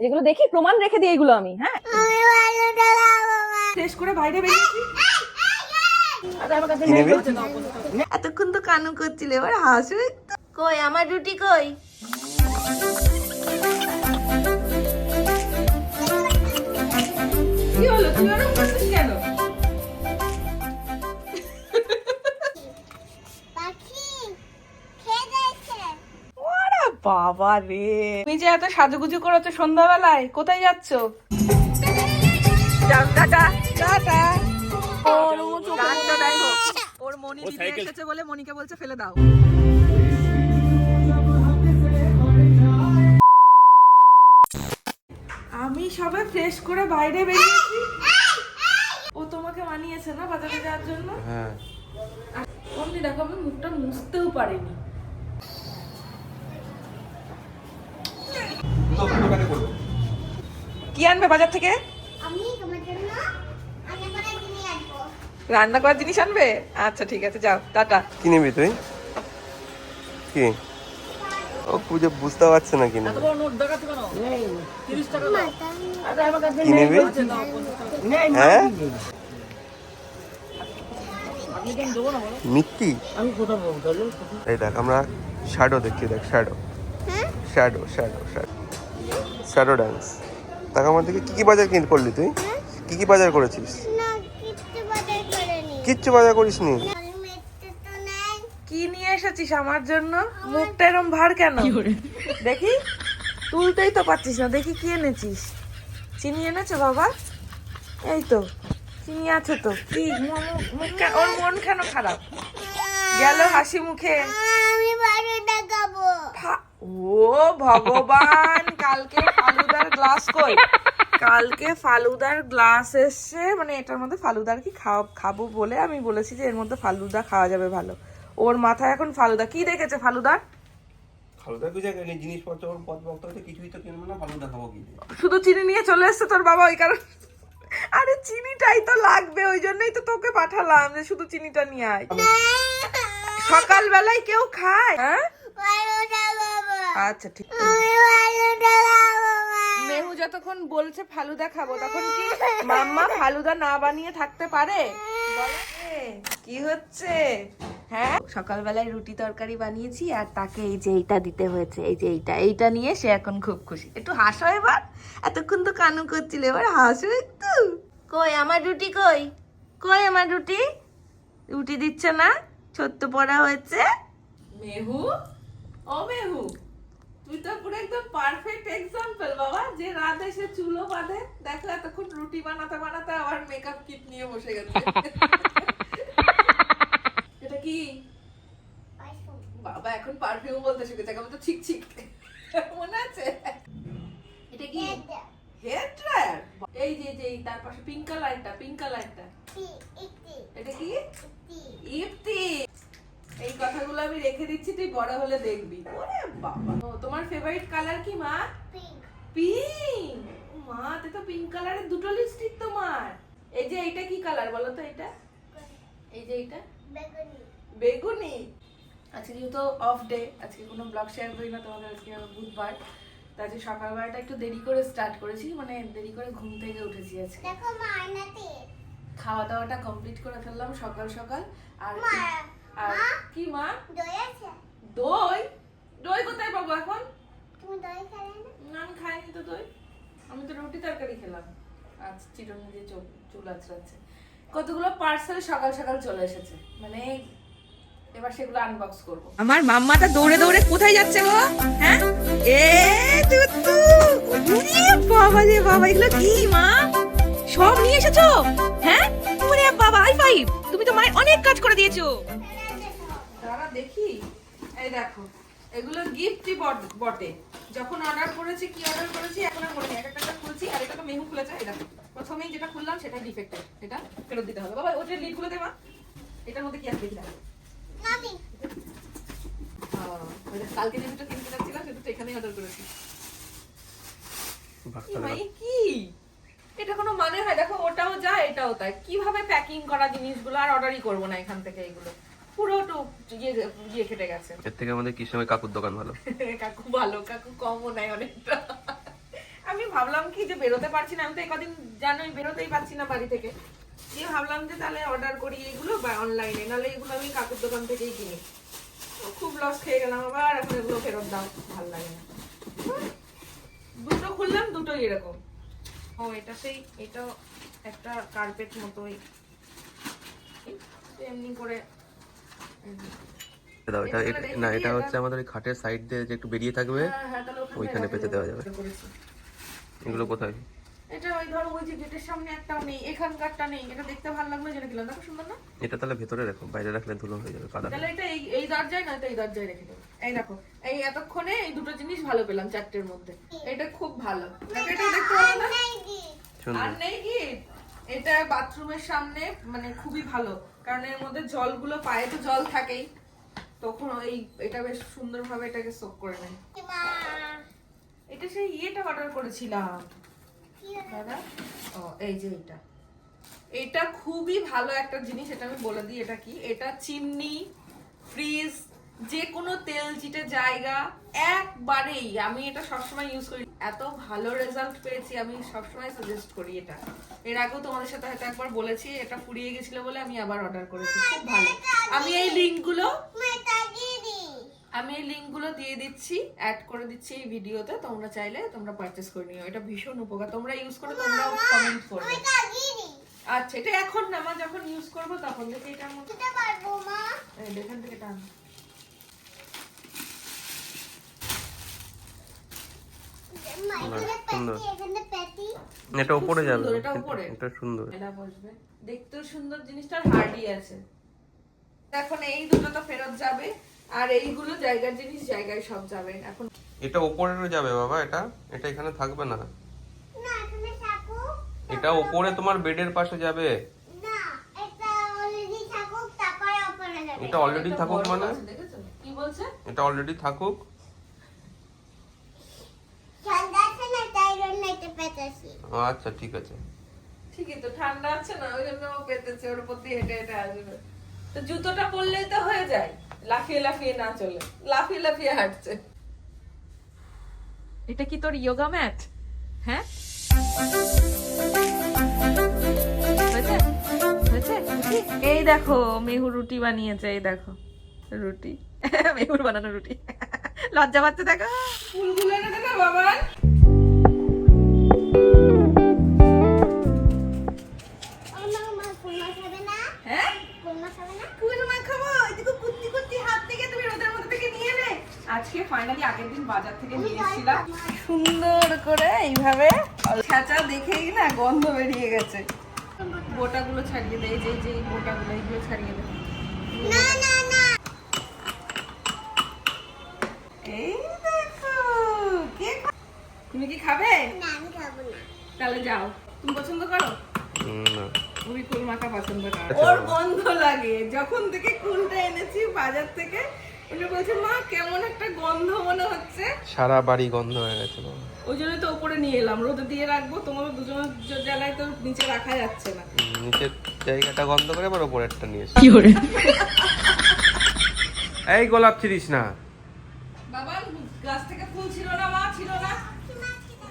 এগুলো দেখি প্রমাণ রেখে দিই এগুলো আমি। হ্যাঁ শেষ করে বাইরে বেরিয়েছি। এতক্ষণ তো কানু করছিল, এবার হাসু একটু। কই আমার রুটি কই? কি হলো, তুই ওরকম করছিস কেন? ওরে বাবা রে, তুমি যে এত সাজুগুজু করেছো সন্ধ্যাবেলায়, কোথায় যাচ্ছ? যাও, টাটা টাটা। গানটা দেখো, ওর মনি দিদি এসেছে বলে মনিকে বলছে ফেলে দাও। আমি সবে ফ্রেশ করে বাইরে বেরিয়েছি। ও তোমাকে মানিয়েছে না বাজারে যাওয়ার জন্য? হ্যাঁ। অমনি দেখো আমি মুখটা মুছতেও পারিনি। কি আনবে বাজার থেকে? আমি তোমার জন্য রান্না করার জিনিস আনবো। রান্না করার জিনিস আনবে? আচ্ছা ঠিক আছে, যাও টাটা। কি নিবি তুই? কি ও খুঁজে বুঝতে পারছে না কি নেবে। কি নেবে? হ্যাঁ মিথ্যি। এই দেখ আমরা শ্যাডো দেখছি, দেখ shadow shadow shadow shadow shadow dance. দেখ আমার দিকে কি কি বাজার করলি তুই? কি কি বাজার করেছিস? না কিচ্ছু বাজার করিনি। কিচ্ছু বাজার করিসনি? হেলমেটটা তো নাই। কি নিয়ে এসেছিস আমার জন্য? মুখটা এরম ভার কেন? দেখি, তুলতেই তো পারছিস না। দেখি কি এনেছিস? চিনি এনেছো বাবা? এই তো চিনি আছে তো। কি ওর মন কেন খারাপ? গেল হাসি মুখে। আমি বাড়ি দেখাবো। ও ভগবান, কালকে ফালুদার গ্লাস কই? কালকে ফালুদার গ্লাস এসছে, মানে এটার মধ্যে ফালুদার কি খাবো বলে আমি বলেছি যে এর মধ্যে ফালুদা খাওয়া যাবে ভালো। ওর মাথায় এখন ফালুদা। কি দেখেছে ফালুদার? ফালুদা কিছু জায়গায় জিনিসপত্র ওর পথ কিছুই তো কিনবো না, ফালুদা খাবো কি? শুধু চিনি নিয়ে চলে এসছে তোর বাবা, ওই কারণে। আরে চিনিটাই তো লাগবে, ওই জন্যই তো তোকে পাঠালাম যে শুধু চিনিটা নিয়ে আয়। সকালবেলায় কেউ খায়? হ্যাঁ বাড়ি দেখাবো। আচ্ছা ঠিক। আমি বাড়ি দেখাবো। মেহু যতক্ষণ বলছে ফালুদা খাবো, তখন কি মাম্মা ফালুদা না বানিয়ে থাকতে পারে? বলো কি হচ্ছে? হ্যাঁ সকালবেলায় রুটি তরকারি বানিয়েছি আর তাকে এই যে এইটা দিতে হয়েছে। এই যে এইটা নিয়ে সে এখন খুব খুশি। একটু হাসো এবার, এতক্ষণ তো কানু করছিল, এবার হাসো একটু। কই আমার রুটি কই? কই আমার রুটি? রুটি দিচ্ছে না, ছোট্ট পড়া হয়েছে। মেহু, ও মেহু, তুই তো পুরো একদম পারফেক্ট এক্সাম্পল বাবা, যে রাত এসে চুলো বাঁধে। দেখো এতক্ষণ রুটি বানাতে বানাতে আবার মেকআপ কিট নিয়ে বসে গেছে। এটা কি বাবা? এখন পারফিউম বলতে শিখেছে, কেমন তো ছিক ছিক মনে আছে? এটা কি হেয়ার ড্রায়ার? এই যে তার পাশে পিঙ্ক কালারটা, পিঙ্ক কালারটা এটা কি? ইফতি। এই কথাগুলো আমি রেখে দিচ্ছি, তুই বড় হলে দেখবি। ওরে বাবা, তোমার ফেভারিট কালার কি মা? পিঙ্ক। মা তুই তো পিঙ্ক কালারের দুটো লিপস্টিক তোমার। এই যে এইটা কি কালার বলো তো? এটা এই যে এইটা বেগুনি। আজকে যেহেতু অফ ডে, আজকে কোনো ব্লগ শেয়ার করি না তোমাদের, আজকে বুধবার, তাই আজকে সকালবেলাটা একটু দেরি করে স্টার্ট করেছি, মানে দেরি করে ঘুম থেকে উঠেছি আজকে। দেখো মা আয়নাতে। খাওয়া দাওয়াটা কমপ্লিট করে ফেললাম সকাল সকাল। আর কি মা? দই আছে? দই? দই কোথায় পাবো এখন? তুমি দই খাবে না? না আমি খাইনি তো দই, আমি তো রুটি তরকারি খেলাম। আজ চিরুনি দিয়ে চুল আঁচড়াচ্ছে। কতগুলো পার্সেল সকাল সকাল চলে এসেছে, মানে এবার সেগুলো আনবক্স করব। আমার মাম্মাটা দৌড়ে দৌড়ে কোথায় যাচ্ছে গো? হ্যাঁ এ তুতু, ওরে বাবা রে বাবা, এগুলো কি মা? সব নিয়ে এসেছো? হ্যাঁ ওরে বাবা, হাই ফাইভ, তুমি তো মায়ের অনেক কাজ করে দিয়েছো। দাঁড়া দেখি। এই দেখো, এগুলো গিফটই বটে। যখন অর্ডার করেছি, কি অর্ডার করেছি এখন আর মনে নেই। একটা খুলছি, আর এটা তো মেহু খুলেছে। এই দেখো, প্রথমেই যেটা খুললাম সেটাই ডিফেক্টেড, এটা ফেরত দিতে হবে। বাবা ওটা লিড খুলে দে মা। এটার মধ্যে কি আছে দেখি। নামি। কালকে যে দুটো কিনতে যাচ্ছিলাম সে দুটো এখানেই অর্ডার করেছি। ভাই কি এটা কোনো মানে হয়? দেখো ওটাও যা এটাও তাই, কিভাবে প্যাকিং করা জিনিসগুলো। আর অর্ডারই করবো না এখান থেকে, এগুলো পুরো ইয়ে কেটে গেছে। এর থেকে আমাদের কৃষ্ণময় কাকুর দোকান ভালো। কাকু ভালো, কাকু কমও নেয় অনেকটা। আমি ভাবলাম কি যে বেরোতে পারছি না, আমি তো এই কদিন জানোই বেরোতেই পারছি না বাড়ি থেকে, দিয়ে ভাবলাম যে তাহলে অর্ডার করি এগুলো বা অনলাইনে, নাহলে এগুলো আমি কাকুর দোকান থেকেই কিনি। খুব লস খেয়ে গেলাম আবার, এখন এগুলো ফেরত দাও, ভালো লাগে না। দুটো খুললাম, দুটোই এরকম। ও এটা সেই, এটা একটা কার্পেট মতোই এমনি করে। দাও এটা না, এটা হচ্ছে আমাদের ওই খাটের সাইড দিয়ে যে একটু বেরিয়ে থাকবে, তাহলে ওইখানে পেতে দেওয়া যাবে। এগুলো কোথায়? এটা ওই ধরো ওই যে গেটের সামনে একটাও নেই, এখানকারটা নেই, এটা দেখতে ভালো লাগলো যেটা কিনলাম, দেখো সুন্দর না? এটা তাহলে ভেতরে রাখো, বাইরে রাখলে ধুলো হয়ে যাবে, কাদা। তাহলে এটা এই দরজায় না, এই দরজায় রেখে দেবো। এই দেখো, এই এতক্ষণে এই দুটো জিনিস ভালো পেলাম চারটের মধ্যে, এটা খুব ভালো। দেখো এটা দেখতে ভালো না? সুন্দর। আর নেই কি, এটা বাথরুমের সামনে মানে খুবই ভালো, কারণ এর মধ্যে জলগুলো, পায়ে তো জল থাকেই, তখন এই এটা বেশ সুন্দরভাবে এটাকে সোক করে নেয়। এটা সেই ইয়েটা অর্ডার করেছিলাম দাদা, ও এই যে এটা খুবই ভালো একটা জিনিস, এটা আমি বলে দিই এটা কি। এটা চিমনি, ফ্রিজ, যে কোনো তেল চিটে জায়গা একবারেই, আমি এটা সবসময় ইউজ করি, এত ভালো রেজাল্ট পেয়েছি, আমি সবসময় সাজেস্ট করি এটা। এর আগেও তোমাদের সাথে হয়তো একবার বলেছি, এটা ফুরিয়ে গেছিল বলে আমি আবার অর্ডার করেছি, খুব ভালো। আমি এই লিঙ্কগুলো দিয়ে দিচ্ছি, অ্যাড করে দিচ্ছি এই ভিডিওতে, তোমরা চাইলে তোমরা পারচেজ করে নিও, এটা ভীষণ উপকার, তোমরা ইউজ করে তোমরাও কমেন্ট করবে। আচ্ছা এটা এখন না মা, যখন ইউজ করবো তখন থেকে এটার মধ্যে পারবো মা। এখান থেকে টান। এটা উপরে যাবে, এটা উপরে, এটা সুন্দর, এটা বসবে, দেখতেও সুন্দর, জিনিসটা হার্ডি আছে। এখন এই দুটো তো ফেরত যাবে, আর এইগুলো জায়গার জিনিস জায়গায় সব যাবে এখন। এটা উপরেরও যাবে বাবা, এটা এটা এখানে থাকবে না, না তুমি থাকুক। এটা উপরে তোমার বেডের পাশে যাবে। না এটা অলরেডি থাকুক, তারপরে ওপরে যাবে। এটা অলরেডি থাকুক মানে? দেখেছো কি বলছে? এটা অলরেডি থাকুক। ঠান্ডা আছে না, তাই জন্য এটা পেতেছি। আচ্ছা ঠিক আছে। ঠিকই তো, ঠান্ডা আছে না, ওই জন্য ও পেতেছে, ওর উপর দিয়ে হেঁটে হেঁটে আসবে। তো জুতোটা পরলেই তো হয়ে যায়, লাফিয়ে লাফিয়ে না চলে, লাফিয়ে লাফিয়ে হাঁটছে। এটা কি তোর যোগা ম্যাট? হ্যাঁ হয়েছে? হয়েছে? এই দেখো মেহু রুটি বানিয়েছে, এই দেখো রুটি, মেহুর বানানো রুটি, লজ্জা পাচ্ছে দেখো। ফুলগুলো এনে দে না বাবা। আমার মা কুলমা খাবে না? হ্যাঁ কুলমা খাবে না? কুলমা খাবো, এদিকে কুত্তি কুত্তি হাত থেকে তুমি রোদের মধ্যে থেকে নিয়ে নে। আজকে ফাইনালি আগের দিন বাজার থেকে নিয়ে এসেছিলাম, সুন্দর করে এইভাবে ছাঁচা দেখেই না গন্ধ বেরিয়ে গেছে। গোটাগুলো ছাড়িয়ে দে, এই যে গোটাগুলো এইগুলো ছাড়িয়ে দে। না না না। এই দেখো তুমি কি খাবে? না আমি খাবো না। তাহলে যাও, তুমি পছন্দ করো? না ওই কুলমাটা পছন্দ করে, আচ্ছা ওর বাবা। গন্ধ লাগে। যখন থেকে কুলটা এনেছি বাজার থেকে, উনি বলছে মা কেমন একটা গন্ধ মনে হচ্ছে, সারা বাড়ি গন্ধ হয়ে গেছে বাবা। ওই জন্য তো উপরে নিয়ে এলাম, রোদে দিয়ে রাখবো, তোমাদের দুজনের জায়গায় তো নিচে রাখা যাচ্ছে না। নিচের জায়গাটা গন্ধ করে আবার উপরেরটা নিয়ে এসে। এই গোলাপ ছিড়িস না। বাবা গাছ থেকে ফুল ছিল না মা, ছিল না,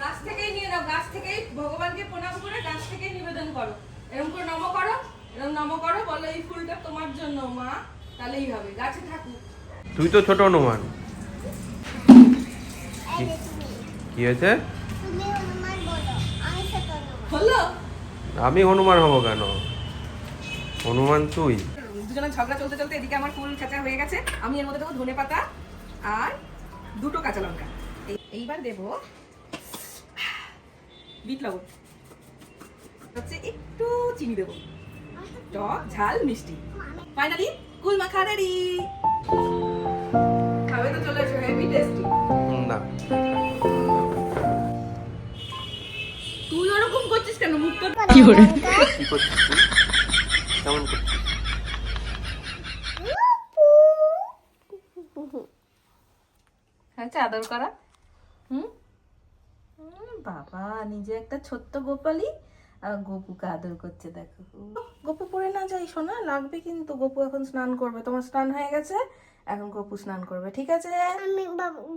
গাছ থেকেই নিয়ে নাও, গাছ থেকেই ভগবানকে প্রণাম করে গাছ থেকেই নিবেদন করো, এরকম করে নম করো, এরকম নম করো, বলো এই ফুলটা তোমার জন্য মা, তাহলেই হবে, গাছে থাকুক। তুই তো ছোট হনুমান। এই যে তুমি। কি হয়েছে? তুমি হনুমান বলো, আমি ছোট হনুমান। হলো আমি হনুমান হব কেন? হনুমান তুই। দুজনের ঝগড়া চলতে চলতে এদিকে আমার ফুল ছাঁচা হয়ে গেছে, আমি এর মধ্যে দেবো ধনে পাতা আর দুটো কাঁচা লঙ্কা, এইবার দেবো বিট লবণ, হচ্ছে একটু চিনি দেবো, টক ঝাল মিষ্টি, ফাইনালি কুল মাখা রেডি। খাবে তো চলে এসো, হেভি টেস্টি। না তুই ওরকম করছিস কেন, মুখটা কি করছিস তুই? কেমন করছিস? হয়েছে আদর করা? বাবা নিজে একটা ছোট্ট গোপালি আর গপুকে আদর করছে, দেখো। গপু পরে না যাই সোনা, লাগবে কিন্তু, গপু এখন স্নান করবে, তোমার স্নান হয়ে গেছে, এখন গপু স্নান করবে, ঠিক আছে? আমি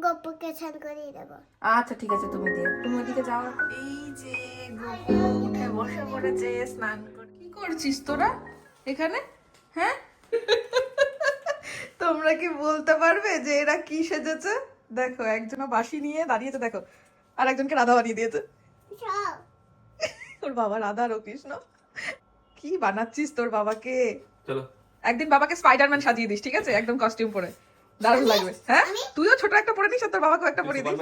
গপুকে স্নান করিয়ে দেবো। আচ্ছা ঠিক আছে, তুমি দিও, তুমি ওদিকে যাও। এই যে গপু উঠে বসে পড়েছে স্নান করে। কি করছিস তোরা এখানে, হ্যাঁ? তোমরা কি বলতে পারবে যে এরা কি সেজেছে? দেখো, একজন বাঁশি নিয়ে দাঁড়িয়েছে, দেখো, আর একজনকে রাধা বানিয়ে দিয়েছে। সব তোর বাবা রাধা আর ও কৃষ্ণ। কি বানাচ্ছিস তোর বাবাকে? চলো একদিন বাবাকে স্পাইডারম্যান সাজিয়ে দিস, ঠিক আছে? একদম কস্টিউম পরে, দারুণ লাগবে। হ্যাঁ, তুইও ছোট একটা পরে নিস আর তোর বাবাকেও একটা পরিয়ে দিস।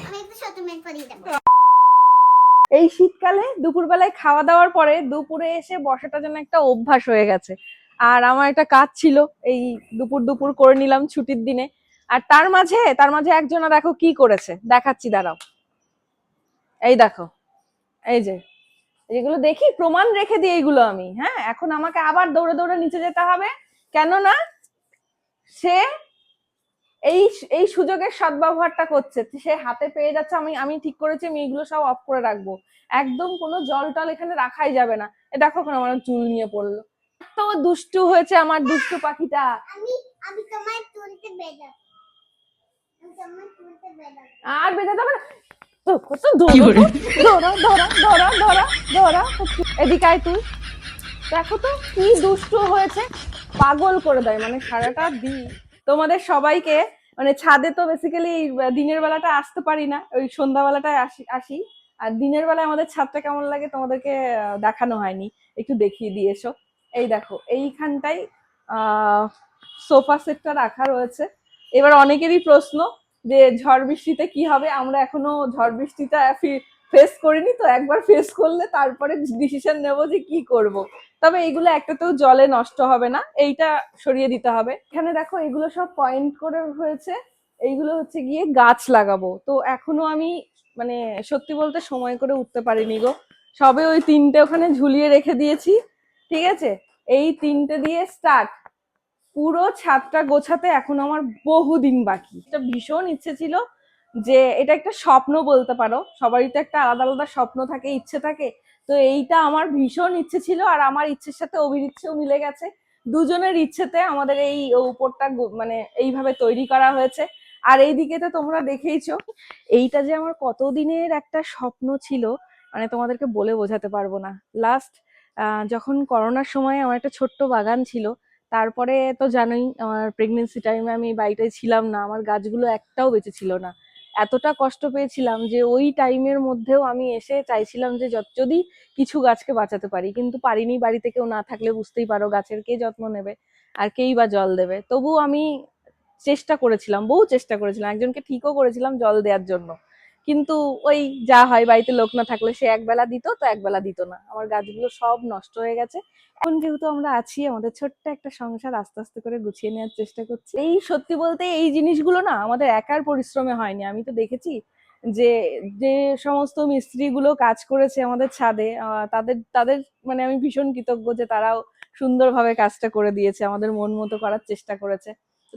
আমি একটু ছোট মেয়ে করিয়ে দেবো। এই শীতকালে দুপুরবেলায় খাওয়া দাওয়ার পরে দুপুরে এসে বসাটা যেন একটা অভ্যাস হয়ে গেছে। আর আমার একটা কাজ ছিল, এই দুপুর দুপুর করে নিলাম ছুটির দিনে। আর তার মাঝে একজনা দেখো কি করেছে, দেখাচ্ছি, দাঁড়াও। এই দেখো, এই যে যেগুলো দেখি প্রমাণ রেখে দিই এইগুলো আমি। হ্যাঁ, এখন আমাকে আবার দৌড়ে দৌড়ে নিচে যেতে হবে, কেননা সে এই এই সুযোগের সদ্ব্যবহারটা করছে। সে হাতে পেয়ে যাচ্ছে, আমি ঠিক করেছি আমি এগুলো সব অফ করে রাখবো। একদম কোনো জল টল এখানে রাখাই যাবে না। এ দেখো এখন আমার চুল নিয়ে পড়লো। তো দুষ্টু হয়েছে আমার দুষ্টু পাখিটা। আমি আমি তোমায় তুলতে বেজাব। আমি তোমায় তুলতে বেজাব। আর বেঁধে যাবে না। তো কত ধরা ধরা ধরা ধরা ধরা। এদিকে আয় তুই, দেখো তো কি দুষ্টু হয়েছে, পাগল করে দেয় মানে সারাটা দিন। তোমাদের সবাইকে মানে ছাদে তো বেসিক্যালি দিনের বেলাটা আসতে পারি না, ওই সন্ধ্যাবেলাটায় আসি। আর দিনের বেলায় আমাদের ছাদটা কেমন লাগে তোমাদেরকে দেখানো হয়নি, একটু দেখিয়ে দিয়ে এসো। এই দেখো, এইখানটাই সোফা সেটটা রাখা রয়েছে। এবার অনেকেরই প্রশ্ন যে ঝড় বৃষ্টিতে কি হবে। আমরা এখনো ঝড় বৃষ্টিটা ফেস করিনি, তো একবার ফেস করলে তারপরে ডিসিশন নেব যে কি করব। তবে এইগুলো একটাতেও জলে নষ্ট হবে না, এইটা সরিয়ে দিতে হবে। এখানে দেখো এগুলো সব পয়েন্ট করে হয়েছে, এইগুলো হচ্ছে গিয়ে গাছ লাগাবো। তো এখনো আমি মানে সত্যি বলতে সময় করে উঠতে পারিনি গো। সবে ওই 3টে ওখানে ঝুলিয়ে রেখে দিয়েছি, ঠিক আছে? এই 3টে দিয়ে স্টার্ট। পুরো ছাদটা গোছাতে এখন আমার বহুদিন বাকি। এটা ভীষণ ইচ্ছে ছিল যে, এটা একটা স্বপ্ন বলতে পারো, সবারই তো একটা আলাদা আলাদা স্বপ্ন থাকে, ইচ্ছে থাকে। তো এইটা আমার ভীষণ ইচ্ছে ছিল, আর আমার ইচ্ছের সাথে অভির ইচ্ছেও মিলে গেছে। দুজনের ইচ্ছেতে আমাদের এই উপরটা মানে এইভাবে তৈরি করা হয়েছে। আর এইদিকে তো তোমরা দেখেইছো, এইটা যে আমার কতদিনের একটা স্বপ্ন ছিল, মানে তোমাদেরকে বলে বোঝাতে পারবো না। লাস্ট যখন করোনার সময় আমার একটা ছোট্ট বাগান ছিল, তারপরে তো জানোই আমার প্রেগনেন্সি টাইমে আমি বাড়িতে ছিলাম না, আমার গাছগুলো একটাও বেঁচে ছিল না। এতটা কষ্ট পেয়েছিলাম যে ওই টাইমের মধ্যেও আমি এসে চাইছিলাম যে যদি কিছু গাছকে বাঁচাতে পারি, কিন্তু পারিনি। বাড়িতে কেউ না থাকলে বুঝতেই পারো গাছের কে যত্ন নেবে আর কেই বা জল দেবে। তবু আমি চেষ্টা করেছিলাম, বহু চেষ্টা করেছিলাম, একজনকে ঠিকও করেছিলাম জল দেওয়ার জন্য। কিন্তু ওই যা হয়, বাড়িতে লোক না থাকলে সে একবেলা দিত তো একবেলা দিত না। আমার গাছগুলো সব নষ্ট হয়ে গেছে। এখন যেহেতু আমরা আছি, আমাদের ছোট্ট একটা সংসার আস্তে আস্তে করে গুছিয়ে নেওয়ার চেষ্টা করছি। এই সত্যি বলতে এই জিনিসগুলো না আমাদের একার পরিশ্রমে হয়নি। আমি তো দেখেছি যে যে সমস্ত মিস্ত্রিগুলো কাজ করেছে আমাদের ছাদে, তাদের তাদের মানে আমি ভীষণ কৃতজ্ঞ যে তারাও সুন্দরভাবে কাজটা করে দিয়েছে, আমাদের মন মতো করার চেষ্টা করেছে। তো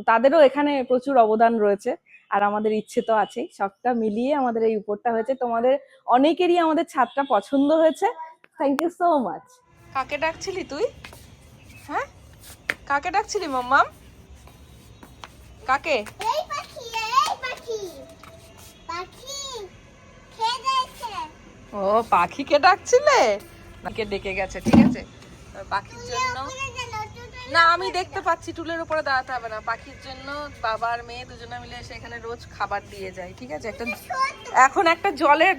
তাদেরও এখানে প্রচুর অবদান রয়েছে। আর আমাদের ইচ্ছে তো আছেই, সবটা মিলিয়ে আমাদের এই উপরটা হয়েছে। তোমাদের অনেকেরই আমাদের ছাদটা পছন্দ হয়েছে, থ্যাংক ইউ সো মাচ। কাকে ডাকছিলি তুই? হ্যাঁ, কাকে ডাকছিলি মাম্মাম? কাকে? এই পাখি পাখি খেয়ে যাচ্ছে। ও, পাখিকে ডাকছিলে? নাকি ডেকে গেছে, ঠিক আছে। পাখির জন্য না, আমি দেখতে পাচ্ছি, টুলের উপরে দাঁড়াতে হবে না। পাখির জন্য বাবা আর মেয়ে দুজনে মিলে এসে এখানে রোজ খাবার দিয়ে যায়, ঠিক আছে? এখন একটা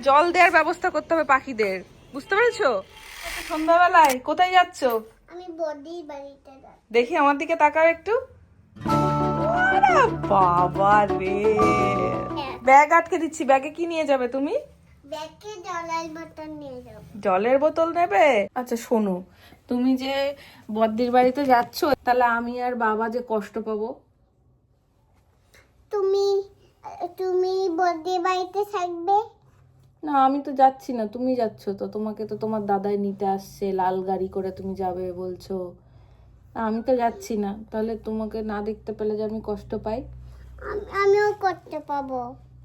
জল দেওয়ার ব্যবস্থা করতে হবে পাখিদের, বুঝতে পেরেছো? সন্ধ্যাবেলায় কোথায় যাচ্ছো? আমি বদির বাড়িতে যাই। দেখি আমার দিকে তাকাও একটু। ওরে বাবা রে, ব্যাগ আটকে দিচ্ছি। ব্যাগে কি নিয়ে যাবে তুমি? ব্যাগে জলের বোতল নিয়ে যাব। জলের বোতল নেবে? আচ্ছা শোনো, তুমি যে বদ্দির বাড়িতে যাচ্ছ, তাহলে আমি আর বাবা যে কষ্ট পাবো। তুমি তুমি বদির বাড়িতে থাকবে? না, আমি তো যাচ্ছি না, তুমি যাচ্ছ তো। তোমাকে তো তোমার দাদাই নিতে আসছে, লাল গাড়ি করে তুমি যাবে বলছো। আমি তো যাচ্ছি না, তাহলে তোমাকে না দেখতে পেলে যে আমি কষ্ট পাই। আমিও করতে পাবো।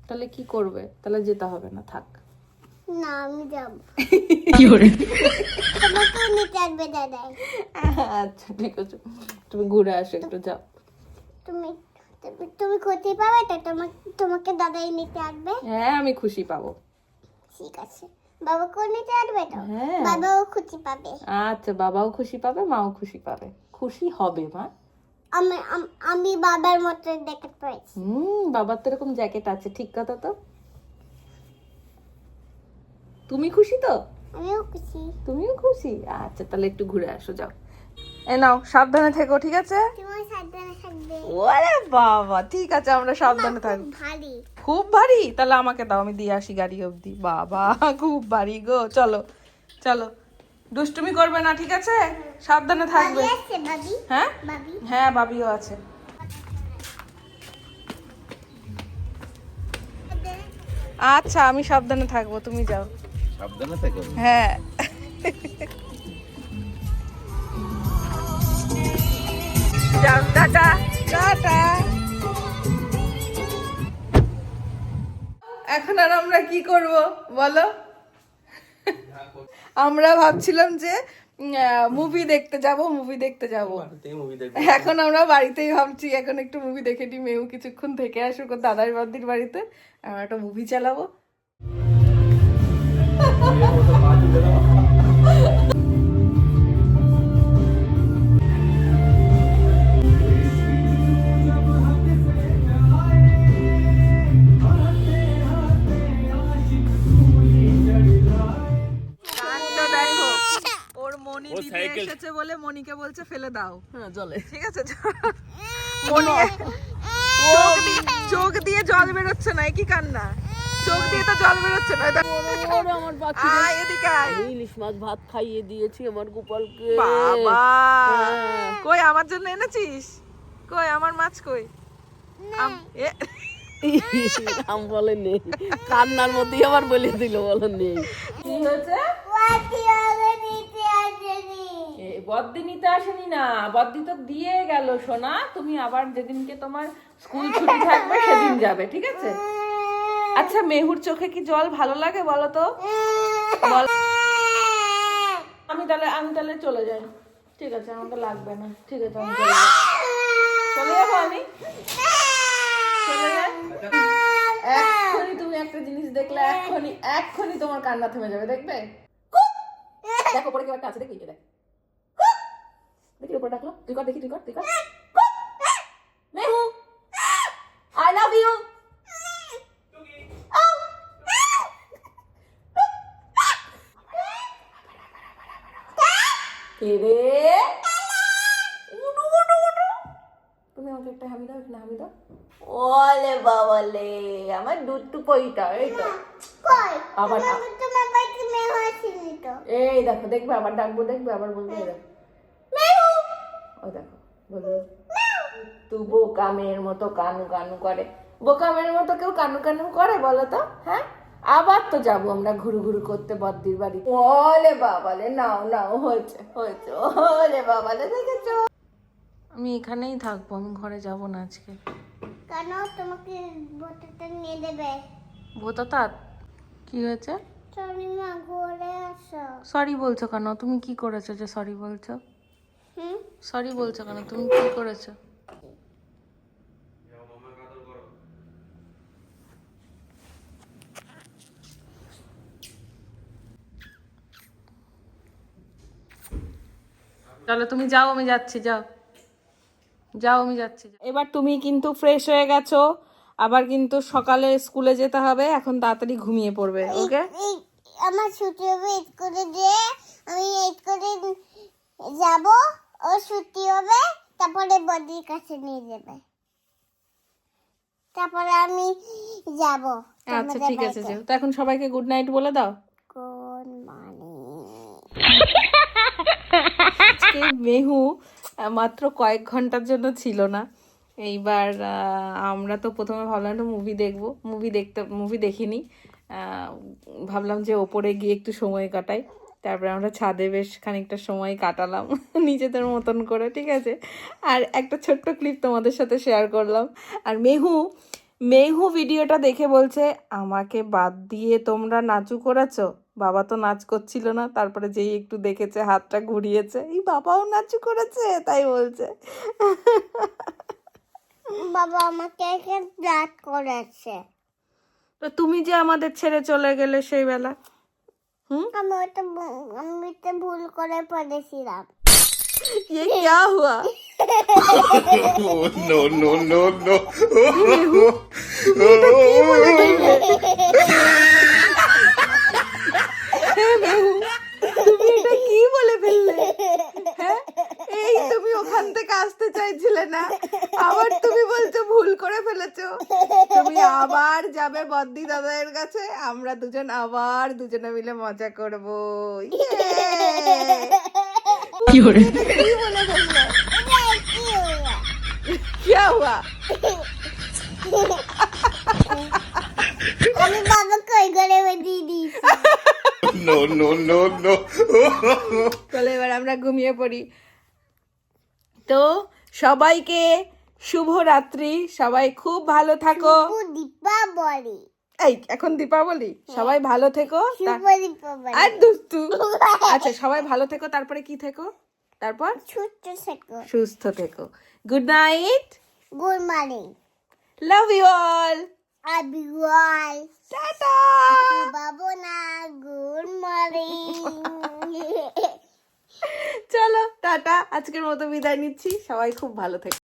তাহলে কি করবে? তাহলে যেতে হবে না, থাক। না, আমি যাব। কি করে? তোমাকে নিতে আসবে দাদাই। আচ্ছা ঠিক আছে। তুমি ঘুরে আসো একটু, যাও। তুমি তুমি খুশি পাবে তো? তোমাকে দাদাই নিতে আসবে? হ্যাঁ আমি খুশি পাবো। ঠিক আছে, বাবাকেও নিতে আসবে তো? হ্যাঁ। বাবাও খুশি পাবে। আচ্ছা, বাবাও খুশি পাবে, মাও খুশি পাবে, খুশি হবে মা। আমি বাবার মতো জ্যাকেট পরেছি। বাবার তো এরকম জ্যাকেট আছে, ঠিক কথা তো। তুমি খুশি তো? আমিও খুশি। তুমিও খুশি? আচ্ছা তাহলে একটু ঘুরে আসো, যাও। এ নাও, সাবধানে থেকো, ঠিক আছে? তোমার সাবধানে থাকবে। ওরে বাবা, ঠিক আছে, আমরা সাবধানে থাকবো। ভারী। খুব ভারী? তাহলে আমাকে দাও, আমি দিয়ে আসি গাড়ি অবধি। বাবা খুব ভারী গো। চলো চলো, দুষ্টুমি করবে না, ঠিক আছে? সাবধানে থাকবে। বাবি আছে, বাবি। হ্যাঁ বাবি। হ্যাঁ, বাবিও আছে। আচ্ছা আমি সাবধানে থাকবো, তুমি যাও। সাবধানে থেকো। হ্যাঁ। যাও, টাটা টাটা। এখন আর আমরা কি করব বলো? আমরা ভাবছিলাম যে মুভি দেখতে যাব, এখন আমরা বাড়িতেই ভাবছি এখন একটু মুভি দেখে নি, মেয়েও কিছুক্ষণ থেকে আসুক ওর দাদার বাদির বাড়িতে, আমরা একটা মুভি চালাবো। দেখো ওর মনি দিদি এসেছে বলে মনিকে বলছে ফেলে দাও। হ্যাঁ চলে, ঠিক আছে। মনি চোখ দিয়ে জল বেরোচ্ছে না, কি কান্না, চোখ দিয়ে তো জল বেরোচ্ছে না। আমার পাখি আয় এদিকে আয়। ইলিশ মাছ ভাত খাইয়ে দিয়েছি আমার গোপালকে। বাবা কই আমার জন্য এনেছিস? কই আমার মাছ কই? আম বলে নেই, কান্নার মধ্যেই আবার বলে দিল বলে নেই। কি হয়েছে? নিতে আসেনি। বদ্দি নিতে আসেনি না, বদ্দি তো দিয়ে গেল সোনা। তুমি আবার যেদিনকে তোমার স্কুল ছুটি থাকবে সেদিন যাবে, ঠিক আছে? আচ্ছা মেহুর চোখে কি জল ভালো লাগে বলো তো? বল। আমি তাহলে চলে যাই, ঠিক আছে? আমাকে লাগবে না, ঠিক আছে? আমি চলে যাবো আমি চলে যাই। এক্ষুনি তুমি একটা জিনিস দেখলে এক্ষুনি তোমার কান্না থেমে যাবে, দেখবে? দেখো পরে কেউ একটা আছে, দেখি দেখ, দেখি উপরে ডাকলো, তুই কর, দেখি তুই কর। মেহু আই লাভ ইউ। রে তুমি আমাকে একটা হামি দাও, একটা হামি দাও। ওলে বাবালে আমার দুধটু পইটা, এই তো কই? আবার তোমার বাড়িতে মেয়ে আসেনি তো? এই দেখো, দেখবে আবার ডাকবো, দেখবে আবার বলবে, এই দেখো ও দেখো বলবে তুই বোকা মেয়ের মতো কানু কানু করে। বোকা মেয়ের মতো কেউ কানু কানু করে বলো তো? হ্যাঁ, আবার তো যাবো আমরা ঘুরু ঘুরু করতে বদ্দির বাড়ি। ওলে বাবালে, নাও হয়েছে, ওলে বাবালে, দেখেছো? আমি এখানেই থাকবো, আমি ঘরে যাব না আজকে। কেন? তোমাকে বোতলটা নিয়ে দেবে। ভোতা কি হয়েছে? তুমি মা ঘুরে আসো। সরি বলছো কেন? তুমি কি করেছো যে সরি বলছো? সরি বলছো কেন? তুমি কি করেছো? চলো তুমি যাও, আমি যাচ্ছি, যাও আমি যাচ্ছি। এবার তুমি কিন্তু ফ্রেশ হয়ে গেছো, আবার কিন্তু সকালে স্কুলে যেতে হবে, এখন তাড়াতাড়ি ঘুমিয়ে পড়বে, ওকে? আমার ছুটি হবে, এড করে দিয়ে আমি এড করে যাব, ও ছুটি হবে, তারপরে বদির কাছে নিয়ে যাবে, তারপরে আমি যাব। আচ্ছা ঠিক আছে, যাও। তো এখন সবাইকে গুড নাইট বলে দাও। কোন মানে আজকে মেহু মাত্র কয়েক ঘন্টার জন্য ছিল না। এইবার আমরা তো প্রথমে ভাবলাম একটা মুভি দেখিনি, ভাবলাম যে ওপরে গিয়ে একটু সময় কাটাই। তারপরে আমরা ছাদে বেশ খানিকটা সময় কাটালাম নিজেদের মতন করে, ঠিক আছে? আর একটা ছোট্ট ক্লিপ তোমাদের সাথে শেয়ার করলাম। আর মেহু ভিডিওটা দেখে বলছে আমাকে বাদ দিয়ে তোমরা নাচু করেছো। বাবা তো নাচ করছিল না, তারপরে যেই একটু দেখেছে হাতটা ঘুরিয়েছে, এই বাবাও নাচু করেছে, তাই বলছে। বাবা আমাকে একটা ব্লাড করেছে। তো তুমি যে আমাদের ছেড়ে চলে গেলে সেই বেলা, আমি তো ভুল করে পড়েছিলাম। ये क्या हुआ? নো নো নো নো তুমি এটা কি বলে ফেললে? হ্যাঁ, এই তুমি ওখান থেকে আসতে চাইছিলে না, আবার তুমি বলছো ভুল করে ফেলেছো। তুমি আবার যাবে বদ্দি দাদার কাছে, আমরা দুজন আবার দুজনে মিলে মজা করবো। কি বলে ফেললে? क्या हुआ? আমি বাবাকে ওই ঘরে দিয়ে দিয়েছি। নো নো নো নো চলো এবার আমরা ঘুমিয়ে পড়ি। তো সবাইকে শুভরাত্রি, সবাই খুব ভালো থাকো। দীপাবলি। এই এখন দীপাবলি, সবাই ভালো থেকো। শুভ দীপাবলি। আর দুস্তু। আচ্ছা সবাই ভালো থেকো, তারপরে কি থেকো? তারপর সুস্থ থেকো। সুস্থ থেকো। Good night, good morning. Love you all, আবিওয়াল। টাটা। বাবু না, গুড মর্নিং। চলো টাটা, আজকের মতো বিদায় নিচ্ছি, সবাই খুব ভালো থেকো।